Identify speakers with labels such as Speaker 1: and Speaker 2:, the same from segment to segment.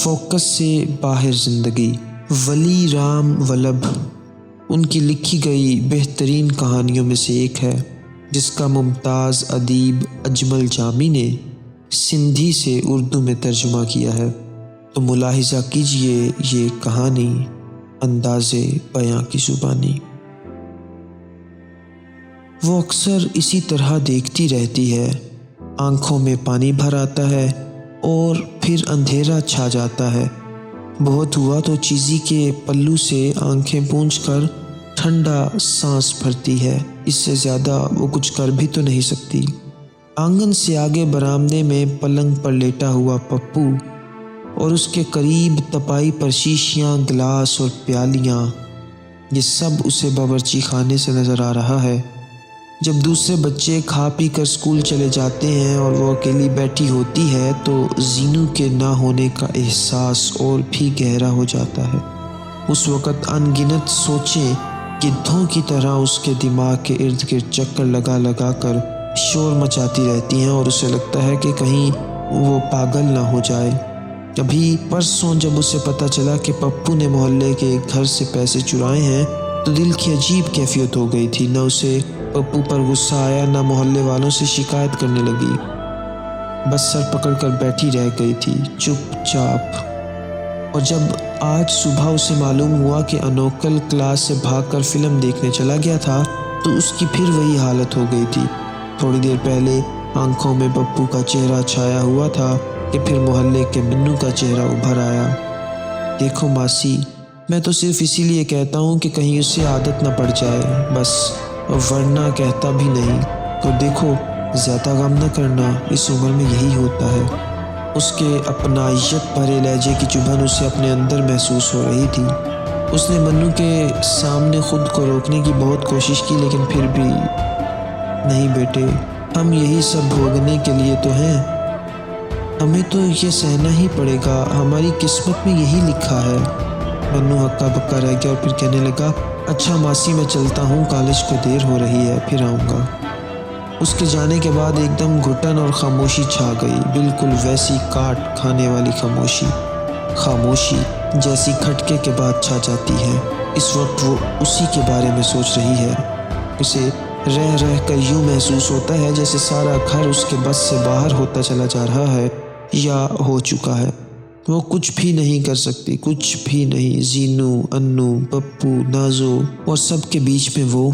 Speaker 1: Focus سے باہر زندگی۔ ولی رام ولبھ ان کی لکھی گئی بہترین کہانیوں میں سے ایک ہے، جس کا ممتاز ادیب اجمل جامی نے سندھی سے اردو میں ترجمہ کیا ہے۔ تو ملاحظہ کیجئے یہ کہانی انداز بیاں کی زبانی۔ وہ اکثر اسی طرح دیکھتی رہتی ہے، آنکھوں میں پانی بھر آتا ہے اور پھر اندھیرا چھا جاتا ہے۔ بہت ہوا تو چیزی کے پلو سے آنکھیں پونچھ کر ٹھنڈا سانس بھرتی ہے، اس سے زیادہ وہ کچھ کر بھی تو نہیں سکتی۔ آنگن سے آگے برآمدے میں پلنگ پر لیٹا ہوا پپو اور اس کے قریب تپائی پر شیشیاں، گلاس اور پیالیاں، یہ سب اسے باورچی خانے سے نظر آ رہا ہے۔ جب دوسرے بچے کھا پی کر اسکول چلے جاتے ہیں اور وہ اکیلی بیٹھی ہوتی ہے تو زینو کے نہ ہونے کا احساس اور بھی گہرا ہو جاتا ہے۔ اس وقت ان گنت سوچیں گدھوں کی طرح اس کے دماغ کے ارد گرد چکر لگا لگا کر شور مچاتی رہتی ہیں اور اسے لگتا ہے کہ کہیں وہ پاگل نہ ہو جائے۔ کبھی پرسوں جب اسے پتہ چلا کہ پپو نے محلے کے ایک گھر سے پیسے چرائے ہیں تو دل کی عجیب کیفیت ہو گئی تھی۔ نہ اسے پپو پر غصہ آیا، نہ محلے والوں سے شکایت کرنے لگی، بس سر پکڑ کر بیٹھی رہ گئی تھی چپ چاپ۔ اور جب آج صبح اسے معلوم ہوا کہ انوکل کلاس سے بھاگ کر فلم دیکھنے چلا گیا تھا تو اس کی پھر وہی حالت ہو گئی تھی۔ تھوڑی دیر پہلے آنکھوں میں پپو کا چہرہ چھایا ہوا تھا کہ پھر محلے کے منو کا چہرہ ابھر آیا۔ دیکھو ماسی، میں تو صرف اسی لیے کہتا ہوں کہ کہیں اسے عادت نہ پڑ جائے، بس، ورنہ کہتا بھی نہیں۔ تو دیکھو، زیادہ غم نہ کرنا، اس عمر میں یہی ہوتا ہے۔ اس کے اپنائیت بھرے لہجے کی چبھن اسے اپنے اندر محسوس ہو رہی تھی۔ اس نے منو کے سامنے خود کو روکنے کی بہت کوشش کی، لیکن پھر بھی، نہیں بیٹے، ہم یہی سب بھوگنے کے لیے تو ہیں، ہمیں تو یہ سہنا ہی پڑے گا، ہماری قسمت میں یہی لکھا ہے۔ منو ہکا بکا رہ گیا اور پھر کہنے لگا، اچھا ماسی، میں چلتا ہوں، کالج کو دیر ہو رہی ہے، پھر آؤں گا۔ اس کے جانے کے بعد ایک دم گھٹن اور خاموشی چھا گئی، بالکل ویسی کاٹ کھانے والی خاموشی جیسی کھٹکے کے بعد چھا جاتی ہے۔ اس وقت وہ اسی کے بارے میں سوچ رہی ہے۔ اسے رہ رہ کر یوں محسوس ہوتا ہے جیسے سارا گھر اس کے بس سے باہر ہوتا چلا جا رہا ہے یا ہو چکا ہے۔ وہ کچھ بھی نہیں کر سکتی، کچھ بھی نہیں۔ زینو، انو، پپو، نازو اور سب کے بیچ میں وہ۔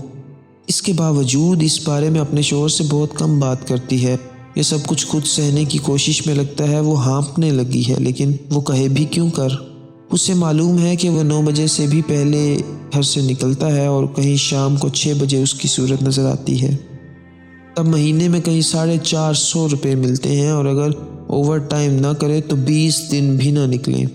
Speaker 1: اس کے باوجود اس بارے میں اپنے شوہر سے بہت کم بات کرتی ہے۔ یہ سب کچھ خود سہنے کی کوشش میں لگتا ہے وہ ہانپنے لگی ہے، لیکن وہ کہے بھی کیوں کر؟ اسے معلوم ہے کہ وہ 9 بجے سے بھی پہلے گھر سے نکلتا ہے اور کہیں شام کو 6 بجے اس کی صورت نظر آتی ہے۔ تب مہینے میں کہیں 450 روپے ملتے ہیں اور اگر اوور ٹائم نہ کرے تو 20 دن بھی نہ نکلیں۔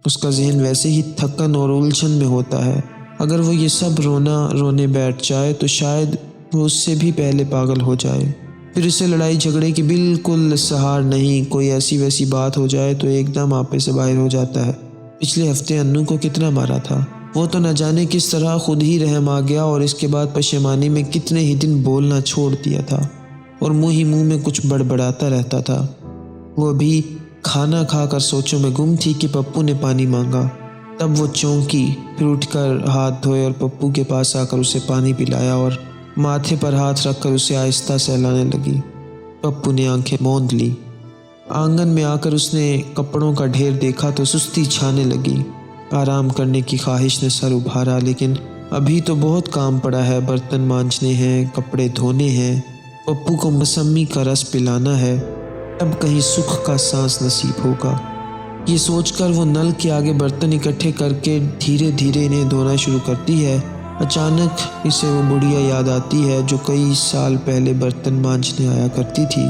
Speaker 1: اس کا ذہن ویسے ہی تھکن اور الجھن میں ہوتا ہے۔ اگر وہ یہ سب رونے بیٹھ جائے تو شاید وہ اس سے بھی پہلے پاگل ہو جائے۔ پھر اسے لڑائی جھگڑے کی بالکل سہار نہیں، کوئی ایسی ویسی بات ہو جائے تو ایک دم آپے سے باہر ہو جاتا ہے۔ پچھلے ہفتے انو کو کتنا مارا تھا، وہ تو نہ جانے کس طرح خود ہی رحم آ گیا اور اس کے بعد پشیمانی میں کتنے ہی دن بولنا چھوڑ دیا تھا اور منہ میں کچھ بڑبڑاتا رہتا تھا۔ وہ ابھی کھانا کھا کر سوچوں میں گم تھی کہ پپو نے پانی مانگا۔ تب وہ چونکی، پھر اٹھ کر ہاتھ دھوئے اور پپو کے پاس آ کر اسے پانی پلایا اور ماتھے پر ہاتھ رکھ کر اسے آہستہ سہلانے لگی۔ پپو نے آنکھیں موند لی۔ آنگن میں آ کر اس نے کپڑوں کا ڈھیر دیکھا تو سستی چھانے لگی۔ آرام کرنے کی خواہش نے سر ابھارا، لیکن ابھی تو بہت کام پڑا ہے، برتن مانجنے ہیں، کپڑے دھونے ہیں، پپو کو موسمی کا رس پلانا ہے، تب کہیں سکھ کا سانس نصیب ہوگا۔ یہ سوچ کر وہ نل کے آگے برتن اکٹھے کر کے دھیرے دھیرے انہیں دھونا شروع کرتی ہے۔ اچانک اسے وہ بڑھیا یاد آتی ہے جو کئی سال پہلے برتن مانجنے آیا کرتی تھی۔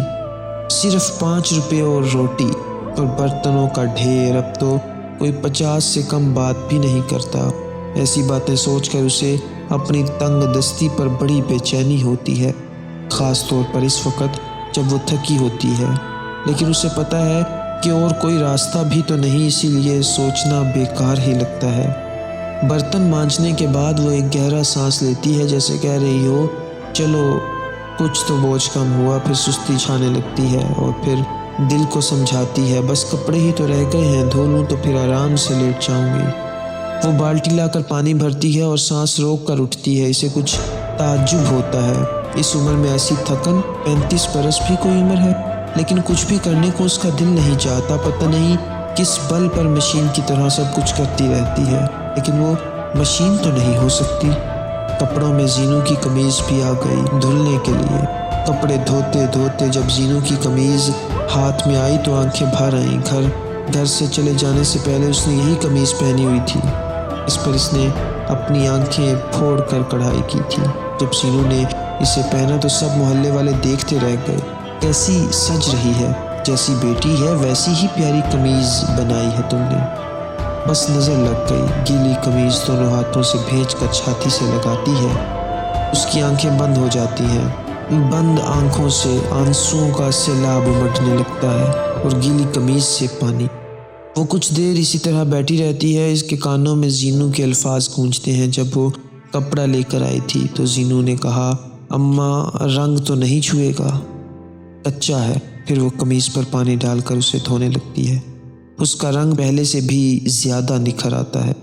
Speaker 1: صرف 5 روپے اور روٹی اور برتنوں کا ڈھیر، اب تو کوئی 50 سے کم بات بھی نہیں کرتا۔ ایسی باتیں سوچ کر اسے اپنی تنگ دستی پر بڑی بے چینی ہوتی ہے، خاص طور پر اس وقت جب وہ تھکی ہوتی ہے۔ لیکن اسے پتہ ہے کہ اور کوئی راستہ بھی تو نہیں، اسی لیے سوچنا بیکار ہی لگتا ہے۔ برتن مانجنے کے بعد وہ ایک گہرا سانس لیتی ہے، جیسے کہہ رہی ہو چلو کچھ تو بوجھ کم ہوا۔ پھر سستی چھانے لگتی ہے اور پھر دل کو سمجھاتی ہے بس کپڑے ہی تو رہ گئے ہیں، دھو لوں تو پھر آرام سے لیٹ جاؤں گی۔ وہ بالٹی لا کر پانی بھرتی ہے اور سانس روک کر اٹھتی ہے۔ اسے کچھ تعجب ہوتا ہے، اس عمر میں ایسی تھکن، 35 برس بھی کوئی عمر ہے، لیکن کچھ بھی کرنے کو اس کا دل نہیں چاہتا۔ پتہ نہیں کس بل پر مشین کی طرح سب کچھ کرتی رہتی ہے، لیکن وہ مشین تو نہیں ہو سکتی۔ کپڑوں میں زینو کی قمیض بھی آ گئی دھلنے کے لیے۔ کپڑے دھوتے دھوتے جب زینو کی قمیض ہاتھ میں آئی تو آنکھیں بھر آئیں۔ گھر سے چلے جانے سے پہلے اس نے یہی قمیض پہنی ہوئی تھی، اس پر اس نے اپنی آنکھیں پھوڑ کر کڑھائی کی تھی۔ جب زینو نے اسے پہنا تو سب محلے والے دیکھتے رہ گئے۔ کیسی سج رہی ہے، جیسی بیٹی ہے ویسی ہی پیاری قمیض بنائی ہے تم نے۔ بس نظر لگ گئی، گیلی قمیض دونوں ہاتھوں سے بھینچ کر چھاتی سے لگاتی ہے۔ اس کی آنکھیں بند ہو جاتی ہیں، بند آنکھوں سے آنسوؤں کا سیلاب امٹنے لگتا ہے اور گیلی قمیض سے پانی۔ وہ کچھ دیر اسی طرح بیٹھی رہتی ہے۔ اس کے کانوں میں زینو کے الفاظ گونجتے ہیں۔ جب وہ کپڑا لے کر آئی تھی تو زینو نے کہا، اماں رنگ تو نہیں چھوئے گا، کچا ہے۔ پھر وہ قمیض پر پانی ڈال کر اسے دھونے لگتی ہے۔ اس کا رنگ پہلے سے بھی زیادہ نکھر آتا ہے۔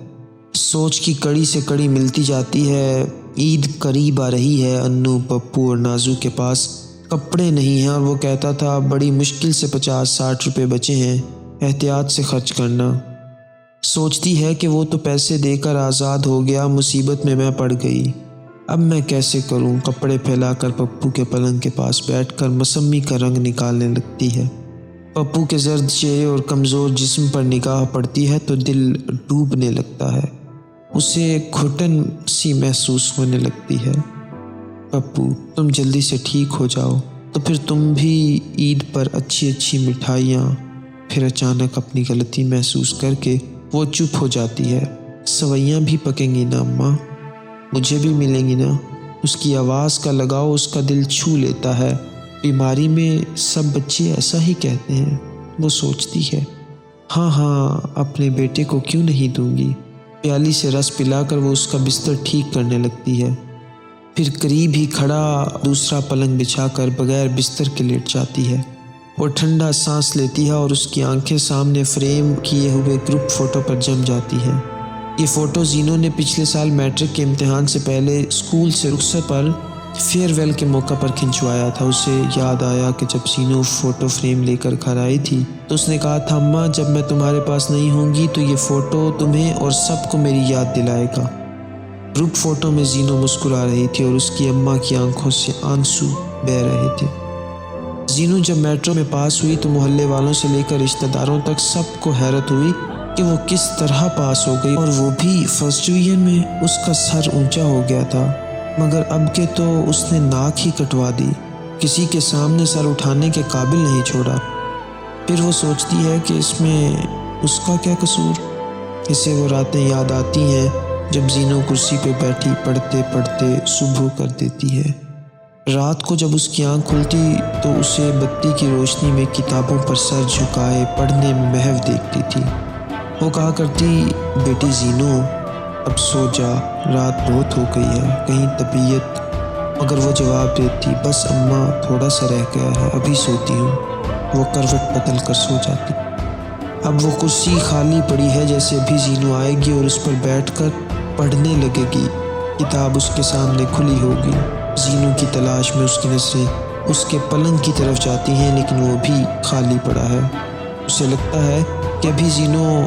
Speaker 1: سوچ کی کڑی سے کڑی ملتی جاتی ہے۔ عید قریب آ رہی ہے۔ انو، پپو اور نازو کے پاس کپڑے نہیں ہیں اور وہ کہتا تھا بڑی مشکل سے 50-60 روپے بچے ہیں، احتیاط سے خرچ کرنا۔ سوچتی ہے کہ وہ تو پیسے دے کر آزاد ہو گیا، مصیبت میں میں پڑ گئی، اب میں کیسے کروں؟ کپڑے پھیلا کر پپو کے پلنگ کے پاس بیٹھ کر موسمی کا رنگ نکالنے لگتی ہے۔ پپو کے زرد چہرے اور کمزور جسم پر نگاہ پڑتی ہے تو دل ڈوبنے لگتا ہے، اسے گھٹن سی محسوس ہونے لگتی ہے۔ پپو تم جلدی سے ٹھیک ہو جاؤ تو پھر تم بھی عید پر اچھی مٹھائیاں۔ پھر اچانک اپنی غلطی محسوس کر کے وہ چپ ہو جاتی ہے۔ سوئیاں بھی پکیں گی نا اماں، مجھے بھی ملیں گی نا؟ اس کی آواز کا لگاؤ اس کا دل چھو لیتا ہے۔ بیماری میں سب بچے ایسا ہی کہتے ہیں، وہ سوچتی ہے۔ ہاں اپنے بیٹے کو کیوں نہیں دوں گی؟ پیالی سے رس پلا کر وہ اس کا بستر ٹھیک کرنے لگتی ہے۔ پھر قریب ہی کھڑا دوسرا پلنگ بچھا کر بغیر بستر کے لیٹ جاتی ہے۔ وہ ٹھنڈا سانس لیتی ہے اور اس کی آنکھیں سامنے فریم کیے ہوئے گروپ فوٹو پر جم جاتی ہیں۔ یہ فوٹو زینو نے پچھلے سال میٹرک کے امتحان سے پہلے اسکول سے رخصت پر فیئر ویل کے موقع پر کھنچوایا تھا۔ اسے یاد آیا کہ جب زینو فوٹو فریم لے کر گھر آئی تھی تو اس نے کہا تھا، اماں جب میں تمہارے پاس نہیں ہوں گی تو یہ فوٹو تمہیں اور سب کو میری یاد دلائے گا۔ گروپ فوٹو میں زینو مسکرا رہی تھی اور اس کی اماں کی آنکھوں سے آنسو بہہ رہے تھے۔ زینو جب میٹرو میں پاس ہوئی تو محلے والوں سے لے کر رشتہ داروں تک سب کو حیرت ہوئی کہ وہ کس طرح پاس ہو گئی، اور وہ بھی فرسٹ ڈویژن میں۔ اس کا سر اونچا ہو گیا تھا، مگر اب کے تو اس نے ناک ہی کٹوا دی، کسی کے سامنے سر اٹھانے کے قابل نہیں چھوڑا۔ پھر وہ سوچتی ہے کہ اس میں اس کا کیا قصور؟ اسے وہ راتیں یاد آتی ہیں جب زینو کرسی پہ بیٹھی پڑھتے پڑھتے صبح کر دیتی ہے۔ رات کو جب اس کی آنکھ کھلتی تو اسے بتی کی روشنی میں کتابوں پر سر جھکائے پڑھنے میں محو دیکھتی تھی۔ وہ کہا کرتی، بیٹی زینو اب سو جا، رات بہت ہو گئی ہے، کہیں طبیعت؟ مگر وہ جواب دیتی، بس اماں تھوڑا سا رہ گیا ہے، ابھی سوتی ہوں۔ وہ کروٹ بدل کر سو جاتی۔ اب وہ کرسی خالی پڑی ہے، جیسے ابھی زینو آئے گی اور اس پر بیٹھ کر پڑھنے لگے گی۔ کتاب اس کے سامنے کھلی ہوگی۔ زینو کی تلاش میں اس کی نظریں اس کے پلنگ کی طرف جاتی ہیں، لیکن وہ بھی خالی پڑا ہے۔ اسے لگتا ہے کہ ابھی زینو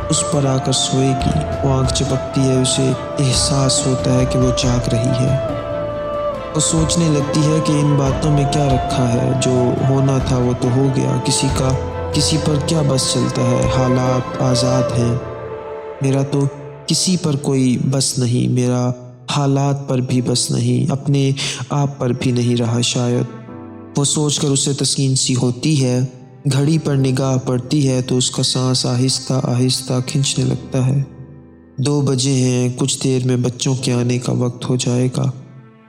Speaker 1: اس پر آ کر سوئے گی۔ وہ آنکھ چپکتی ہے، اسے احساس ہوتا ہے کہ وہ جاگ رہی ہے۔ وہ سوچنے لگتی ہے کہ ان باتوں میں کیا رکھا ہے، جو ہونا تھا وہ تو ہو گیا، کسی پر کیا بس چلتا ہے، حالات آزاد ہیں، میرا تو کسی پر کوئی بس نہیں، میرا حالات پر بھی بس نہیں، اپنے آپ پر بھی نہیں رہا شاید۔ وہ سوچ کر اسے تسکین سی ہوتی ہے۔ گھڑی پر نگاہ پڑتی ہے تو اس کا سانس آہستہ آہستہ کھنچنے لگتا ہے۔ 2 بجے ہیں، کچھ دیر میں بچوں کے آنے کا وقت ہو جائے گا۔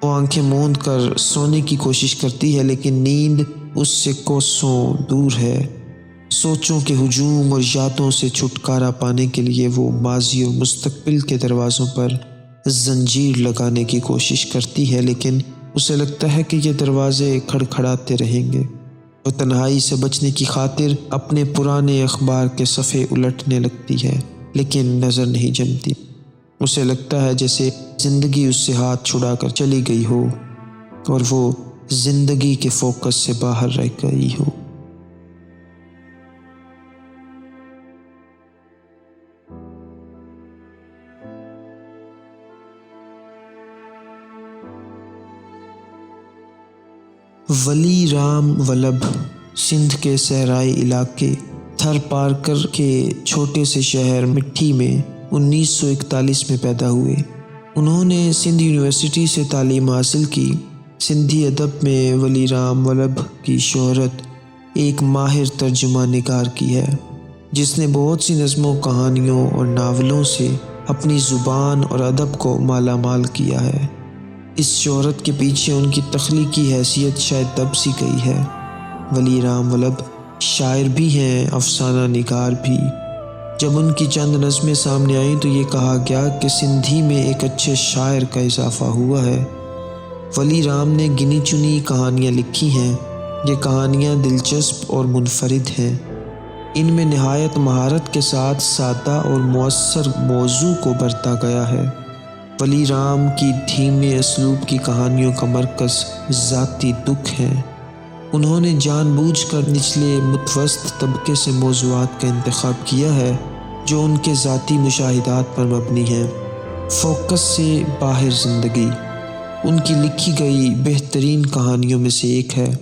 Speaker 1: وہ آنکھیں موند کر سونے کی کوشش کرتی ہے، لیکن نیند اس سے کوسوں دور ہے۔ سوچوں کے ہجوم اور یادوں سے چھٹکارا پانے کے لیے وہ ماضی اور مستقبل کے دروازوں پر زنجیر لگانے کی کوشش کرتی ہے، لیکن اسے لگتا ہے کہ یہ دروازے کھڑکھڑاتے رہیں گے۔ وہ تنہائی سے بچنے کی خاطر اپنے پرانے اخبار کے صفحے الٹنے لگتی ہے، لیکن نظر نہیں جمتی۔ اسے لگتا ہے جیسے زندگی اس سے ہاتھ چھڑا کر چلی گئی ہو اور وہ زندگی کے فوکس سے باہر رہ گئی ہو۔ ولی رام ولبھ سندھ کے صحرائی علاقے تھر پارکر کے چھوٹے سے شہر مٹھی میں 1941 میں پیدا ہوئے۔ انہوں نے سندھ یونیورسٹی سے تعلیم حاصل کی۔ سندھی ادب میں ولی رام ولبھ کی شہرت ایک ماہر ترجمہ نگار کی ہے، جس نے بہت سی نظموں، کہانیوں اور ناولوں سے اپنی زبان اور ادب کو مالا مال کیا ہے۔ اس شہرت کے پیچھے ان کی تخلیقی حیثیت شاید دب سی گئی ہے۔ ولی رام ولبھ شاعر بھی ہیں، افسانہ نگار بھی۔ جب ان کی چند نظمیں سامنے آئیں تو یہ کہا گیا کہ سندھی میں ایک اچھے شاعر کا اضافہ ہوا ہے۔ ولی رام نے گنی چنی کہانیاں لکھی ہیں۔ یہ کہانیاں دلچسپ اور منفرد ہیں۔ ان میں نہایت مہارت کے ساتھ سادہ اور مؤثر موضوع کو برتا گیا ہے۔ ولی رام کی دھیمے اسلوب کی کہانیوں کا مرکز ذاتی دکھ ہے۔ انہوں نے جان بوجھ کر نچلے متوسط طبقے سے موضوعات کا انتخاب کیا ہے جو ان کے ذاتی مشاہدات پر مبنی ہیں۔ فوکس سے باہر زندگی ان کی لکھی گئی بہترین کہانیوں میں سے ایک ہے۔